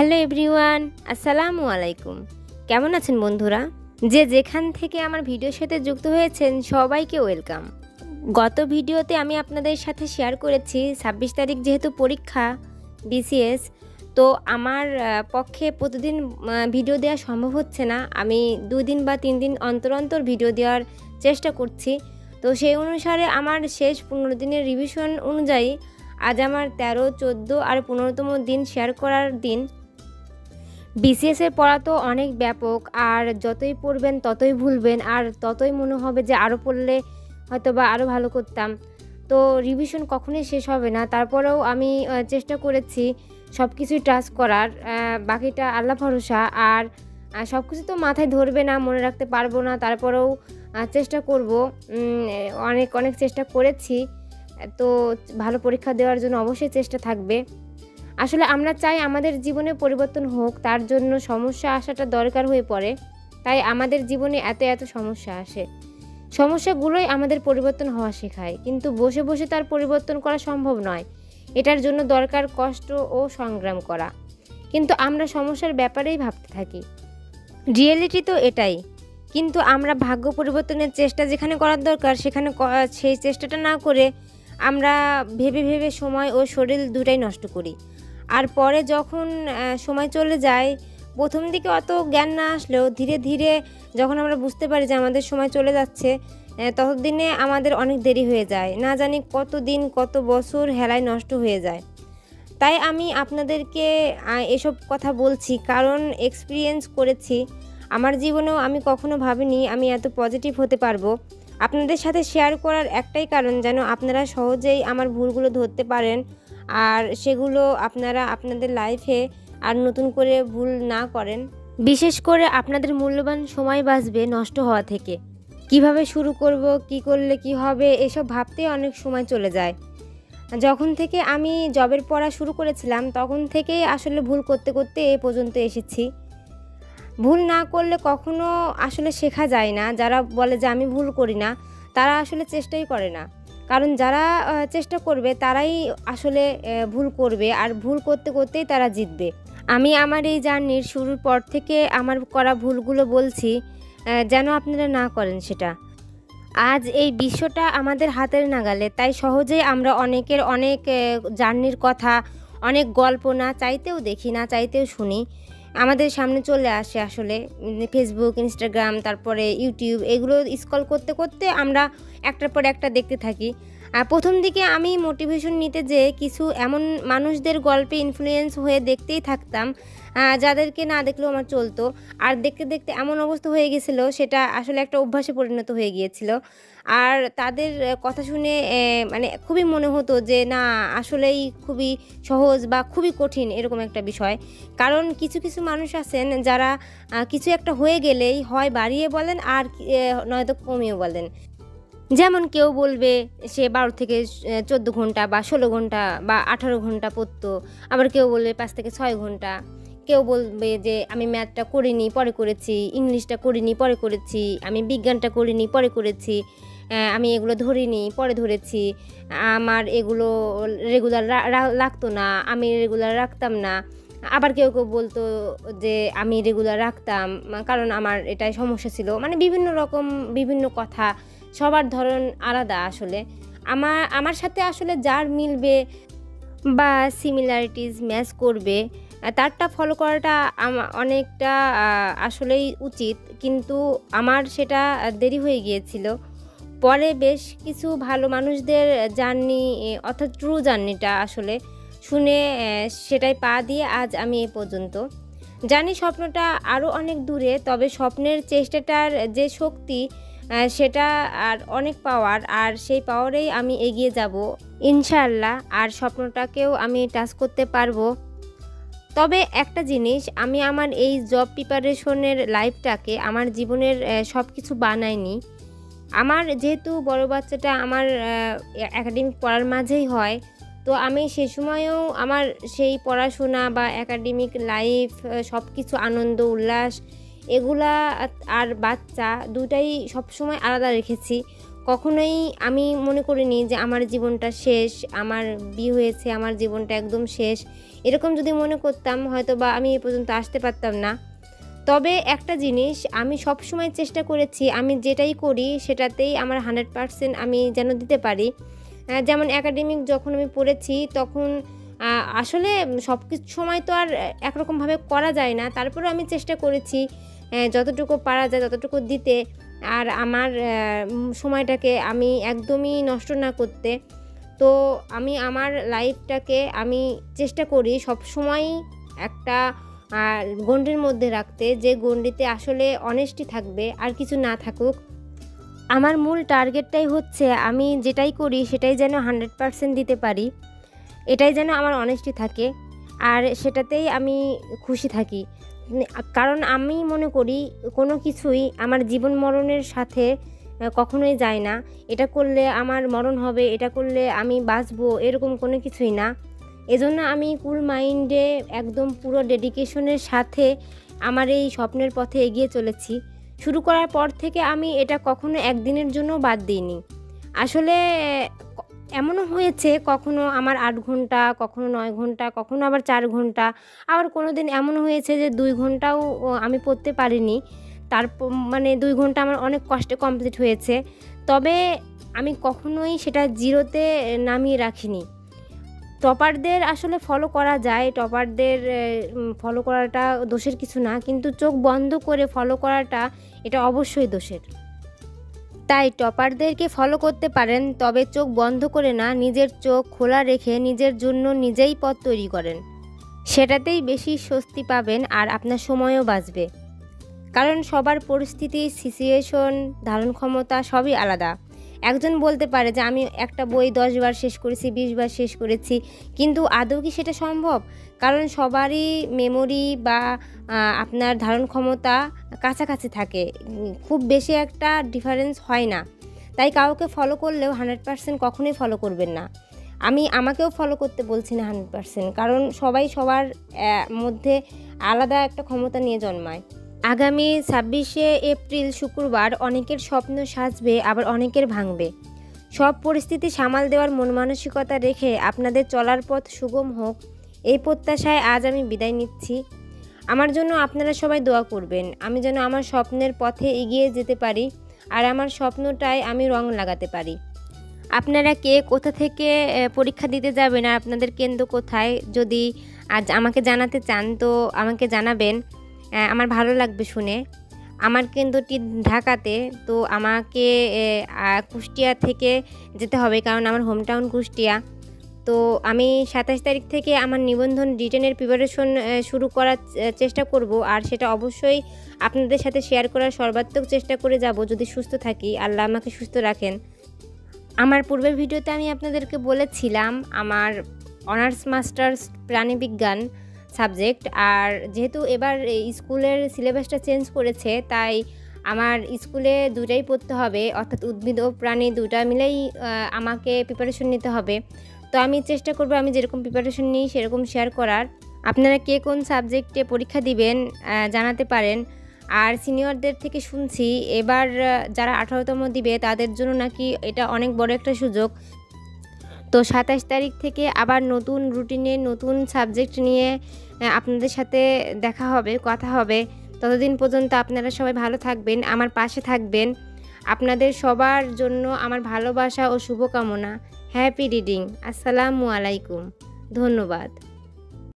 Hello everyone, আসসালামু আলাইকুম। কেমন আছেন বন্ধুরা? যে যেখান থেকে আমার ভিডিওর সাথে যুক্ত হয়েছেন সবাইকে ওয়েলকাম। গত ভিডিওতে আমি আপনাদের সাথে শেয়ার করেছি 26 তারিখ যেহেতু পরীক্ষা বিসিএস, তো আমার পক্ষে প্রতিদিন ভিডিও দেওয়া সম্ভব হচ্ছে না। আমি 2 দিন বা 3 দিন অন্তর অন্তর ভিডিও দেওয়ার চেষ্টা করছি। তো সেই অনুসারে আমার শেষ 15 দিনের রিভিশন অনুযায়ী আজ আমার 13, 14 আর 15তম দিন শেয়ার করার দিন। বিসিএসের পড়া তো অনেক ব্যাপক, আর যতই পড়বেন ততই ভুলবেন, আর ততই মনে হবে যে আরও পড়লে হয়তো বা আরও ভালো করতাম। তো রিভিশন কখনোই শেষ হবে না। তারপরেও আমি চেষ্টা করেছি সব কিছুই টাচ করার, বাকিটা আল্লাহ ভরসা। আর সব কিছু তো মাথায় ধরবে না, মনে রাখতে পারবো না, তারপরেও চেষ্টা করব। অনেক অনেক চেষ্টা করেছি, তো ভালো পরীক্ষা দেওয়ার জন্য অবশ্যই চেষ্টা থাকবে। আসলে আমরা চাই আমাদের জীবনে পরিবর্তন হোক, তার জন্য সমস্যা আসাটা দরকার হয়ে পড়ে। তাই আমাদের জীবনে এত এত সমস্যা আসে। সমস্যাগুলোই আমাদের পরিবর্তন হওয়া শেখায়, কিন্তু বসে বসে তার পরিবর্তন করা সম্ভব নয়। এটার জন্য দরকার কষ্ট ও সংগ্রাম করা। কিন্তু আমরা সমস্যার ব্যাপারেই ভাবতে থাকি, রিয়েলিটি তো এটাই। কিন্তু আমরা ভাগ্য পরিবর্তনের চেষ্টা যেখানে করার দরকার সেখানে সেই চেষ্টাটা না করে আমরা ভেবে ভেবে সময় ও শরীর দুটাই নষ্ট করি। আর পরে যখন সময় চলে যায়, প্রথম দিকে অত জ্ঞান না আসলেও ধীরে ধীরে যখন আমরা বুঝতে পারি যে আমাদের সময় চলে যাচ্ছে, ততদিনে আমাদের অনেক দেরি হয়ে যায়। না জানি কত দিন কত বছর হেলায় নষ্ট হয়ে যায়। তাই আমি আপনাদেরকে এসব কথা বলছি, কারণ এক্সপিরিয়েন্স করেছি। আমার জীবনেও আমি কখনো ভাবিনি আমি এত পজিটিভ হতে পারবো। আপনাদের সাথে শেয়ার করার একটাই কারণ, যেন আপনারা সহজেই আমার ভুলগুলো ধরতে পারেন, আর সেগুলো আপনারা আপনাদের লাইফে আর নতুন করে ভুল না করেন। বিশেষ করে আপনাদের মূল্যবান সময় বাঁচবে নষ্ট হওয়া থেকে। কিভাবে শুরু করব, কি করলে কি হবে, এসব ভাবতেই অনেক সময় চলে যায়। যখন থেকে আমি জবের পড়া শুরু করেছিলাম তখন থেকেই আসলে ভুল করতে করতে এ পর্যন্ত এসেছি। ভুল না করলে কখনো আসলে শেখা যায় না। যারা বলে যে আমি ভুল করি না, তারা আসলে চেষ্টাই করে না। কারণ যারা চেষ্টা করবে তারাই আসলে ভুল করবে, আর ভুল করতে করতেই তারা জিতবে। আমি আমার এই জার্নির শুরুর পর থেকে আমার করা ভুলগুলো বলছি, যেন আপনারা না করেন সেটা। আজ এই বিশ্বটা আমাদের হাতের নাগালে, তাই সহজেই আমরা অনেকের অনেক জার্নির কথা, অনেক গল্প না চাইতেও দেখি, না চাইতেও শুনি, আমাদের সামনে চলে আসে। আসলে ফেসবুক, ইনস্টাগ্রাম, তারপরে ইউটিউব, এগুলো স্ক্রল করতে করতে আমরা একটার পর একটা দেখতে থাকি। প্রথম দিকে আমি মোটিভেশন নিতে যেয়ে কিছু এমন মানুষদের গল্পে ইনফ্লুয়েন্স হয়ে দেখতেই থাকতাম, যাদেরকে না দেখলেও আমার চলতো। আর দেখতে দেখতে এমন অবস্থা হয়ে গেছিলো, সেটা আসলে একটা অভ্যাসে পরিণত হয়ে গিয়েছিল। আর তাদের কথা শুনে মানে খুবই মনে হতো যে না, আসলেই খুবই সহজ বা খুবই কঠিন এরকম একটা বিষয়। কারণ কিছু কিছু মানুষ আছেন যারা কিছু একটা হয়ে গেলেই হয় বাড়িয়ে বলেন, আর নয়তো কমিয়ে বলেন। যেমন কেউ বলবে সে 12 থেকে 14 ঘন্টা বা 16 ঘন্টা বা 18 ঘন্টা পড়তো, আবার কেউ বলবে 5 থেকে 6 ঘন্টা। কেউ বলবে যে আমি ম্যাথটা করিনি পরে করেছি, ইংলিশটা করিনি পরে করেছি, আমি বিজ্ঞানটা করিনি পরে করেছি, আমি এগুলো ধরিনি পরে ধরেছি, আমার এগুলো রেগুলার লাগতো না, আমি রেগুলার রাখতাম না। আবার কেউ কেউ বলতো যে আমি রেগুলার রাখতাম, কারণ আমার এটাই সমস্যা ছিল। মানে বিভিন্ন রকম বিভিন্ন কথা, সবার ধরন আলাদা। আসলে আমার সাথে আসলে যার মিলবে বা সিমিলারিটিস ম্যাচ করবে, তারটা ফলো করাটা অনেকটা আসলেই উচিত। কিন্তু আমার সেটা দেরি হয়ে গিয়েছিল। পরে বেশ কিছু ভালো মানুষদের জার্নি, অর্থাৎ ট্রু জার্নিটা আসলে শুনে সেটাই পা দিয়ে আজ আমি এ পর্যন্ত। জানি স্বপ্নটা আরও অনেক দূরে, তবে স্বপ্নের চেষ্টাটার যে শক্তি, সেটা আর অনেক পাওয়ার, আর সেই পাওয়ারেই আমি এগিয়ে যাব ইনশাআল্লাহ। আর স্বপ্নটাকেও আমি টাচ করতে পারবো। তবে একটা জিনিস, আমি আমার এই জব প্রিপারেশনের লাইফটাকে আমার জীবনের সব কিছু বানাইনি। আমার যেহেতু বড় বাচ্চাটা আমার একাডেমিক পড়ার মাঝেই হয়, তো আমি সে সময়েও আমার সেই পড়াশোনা বা একাডেমিক লাইফ, সব কিছু আনন্দ উল্লাস এগুলা আর বাচ্চা দুটাই সবসময় আলাদা রেখেছি। কখনোই আমি মনে করিনি যে আমার জীবনটা শেষ, আমার বিয়ে হয়েছে, আমার জীবনটা একদম শেষ। এরকম যদি মনে করতাম হয়তো বা আমি এ পর্যন্ত আসতে পারতাম না। তবে একটা জিনিস আমি সবসময় চেষ্টা করেছি, আমি যেটাই করি সেটাতেই আমার 100% আমি যেন দিতে পারি। যেমন একাডেমিক যখন আমি পড়েছি তখন আসলে সব কিছু সময় তো আর একরকমভাবে করা যায় না। তারপরেও আমি চেষ্টা করেছি যতটুকু পারা যায় ততটুকু দিতে, আর আমার সময়টাকে আমি একদমই নষ্ট না করতে। তো আমি আমার লাইফটাকে আমি চেষ্টা করি সবসময়ই একটা গণ্ডির মধ্যে রাখতে, যে গণ্ডিতে আসলে অনেস্টি থাকবে, আর কিছু না থাকুক। আমার মূল টার্গেটটাই হচ্ছে আমি যেটাই করি সেটাই যেন 100% দিতে পারি, এটাই যেন আমার অনেস্টি থাকে, আর সেটাতেই আমি খুশি থাকি। কারণ আমি মনে করি কোনো কিছুই আমার জীবন মরণের সাথে কখনোই যায় না। এটা করলে আমার মরণ হবে, এটা করলে আমি বাঁচবো, এরকম কোনো কিছুই না। এজন্য আমি কুল মাইন্ডে একদম পুরো ডেডিকেশনের সাথে আমার এই স্বপ্নের পথে এগিয়ে চলেছি। শুরু করার পর থেকে আমি এটা কখনো একদিনের জন্য বাদ দিইনি। আসলে এমনও হয়েছে কখনো আমার 8 ঘন্টা, কখনো 9 ঘন্টা, কখনো আবার 4 ঘন্টা, আবার কোনো দিন এমন হয়েছে যে 2 ঘন্টাও আমি পড়তে পারিনি। মানে 2 ঘন্টা আমার অনেক কষ্টে কমপ্লিট হয়েছে। তবে আমি কখনোই সেটা জিরোতে নামিয়ে রাখিনি। টপারদের আসলে ফলো করা যায়, টপারদের ফলো করাটা দোষের কিছু না, কিন্তু চোখ বন্ধ করে ফলো করাটা এটা অবশ্যই দোষের। তাই টপারদেরকে ফলো করতে পারেন, তবে চোখ বন্ধ করে না, নিজের চোখ খোলা রেখে নিজের জন্য নিজেই পথ তৈরি করেন। সেটাতেই বেশি স্বস্তি পাবেন আর আপনার সময়ও বাঁচবে। কারণ সবার পরিস্থিতি, সিচুয়েশন, ধারণ ক্ষমতা সবই আলাদা। একজন বলতে পারে যে আমি একটা বই 10 বার শেষ করেছি, 20 বার শেষ করেছি, কিন্তু আদৌ কি সেটা সম্ভব? কারণ সবারই মেমোরি বা আপনার ধারণ ক্ষমতা কাছাকাছি থাকে, খুব বেশি একটা ডিফারেন্স হয় না। তাই কাউকে ফলো করলেও 100% কখনোই ফলো করবেন না। আমি আমাকেও ফলো করতে বলছি না 100%, কারণ সবাই সবার মধ্যে আলাদা একটা ক্ষমতা নিয়ে জন্মায়। আগামী 26শে এপ্রিল শুক্রবার অনেকের স্বপ্ন সাজবে, আবার অনেকের ভাঙবে। সব পরিস্থিতি সামাল দেওয়ার মন মানসিকতা রেখে আপনাদের চলার পথ সুগম হোক, এই প্রত্যাশায় আজ আমি বিদায় নিচ্ছি। আমার জন্য আপনারা সবাই দোয়া করবেন, আমি যেন আমার স্বপ্নের পথে এগিয়ে যেতে পারি, আর আমার স্বপ্নটায় আমি রং লাগাতে পারি। আপনারা কে কোথা থেকে পরীক্ষা দিতে যাবেন আর আপনাদের কেন্দ্র কোথায়, যদি আজ আমাকে জানাতে চান তো আমাকে জানাবেন, আমার ভালো লাগবে শুনে। আমার কেন্দ্রটি ঢাকাতে, তো আমাকে কুষ্টিয়া থেকে যেতে হবে, কারণ আমার হোমটাউন কুষ্টিয়া। তো আমি 27 তারিখ থেকে আমার নিবন্ধন রিটেনের প্রিপারেশন শুরু করার চেষ্টা করব, আর সেটা অবশ্যই আপনাদের সাথে শেয়ার করার সর্বাত্মক চেষ্টা করে যাব, যদি সুস্থ থাকি, আল্লাহ আমাকে সুস্থ রাখেন। আমার পূর্বের ভিডিওতে আমি আপনাদেরকে বলেছিলাম আমার অনার্স মাস্টার্স প্রাণীবিজ্ঞান সাবজেক্ট, আর যেহেতু এবার স্কুলের সিলেবাসটা চেঞ্জ করেছে, তাই আমার স্কুলে দুটাই পড়তে হবে, অর্থাৎ উদ্ভিদ ও প্রাণী দুটা মিলেই আমাকে প্রিপারেশন নিতে হবে। তো আমি চেষ্টা করব আমি যেরকম প্রিপারেশন নিই সেরকম শেয়ার করার। আপনারা কে কোন সাবজেক্টে পরীক্ষা দিবেন জানাতে পারেন। আর সিনিয়রদের থেকে শুনছি এবার যারা 18তম দিবে তাদের জন্য নাকি এটা অনেক বড় একটা সুযোগ। তো 27 তারিখ থেকে আবার নতুন রুটিনে নতুন সাবজেক্ট নিয়ে আপনাদের সাথে দেখা হবে, কথা হবে। ততদিন পর্যন্ত আপনারা সবাই ভালো থাকবেন, আমার পাশে থাকবেন। আপনাদের সবার জন্য আমার ভালোবাসা ও শুভকামনা। Happy reading. আসসালামু আলাইকুম। ধন্যবাদ।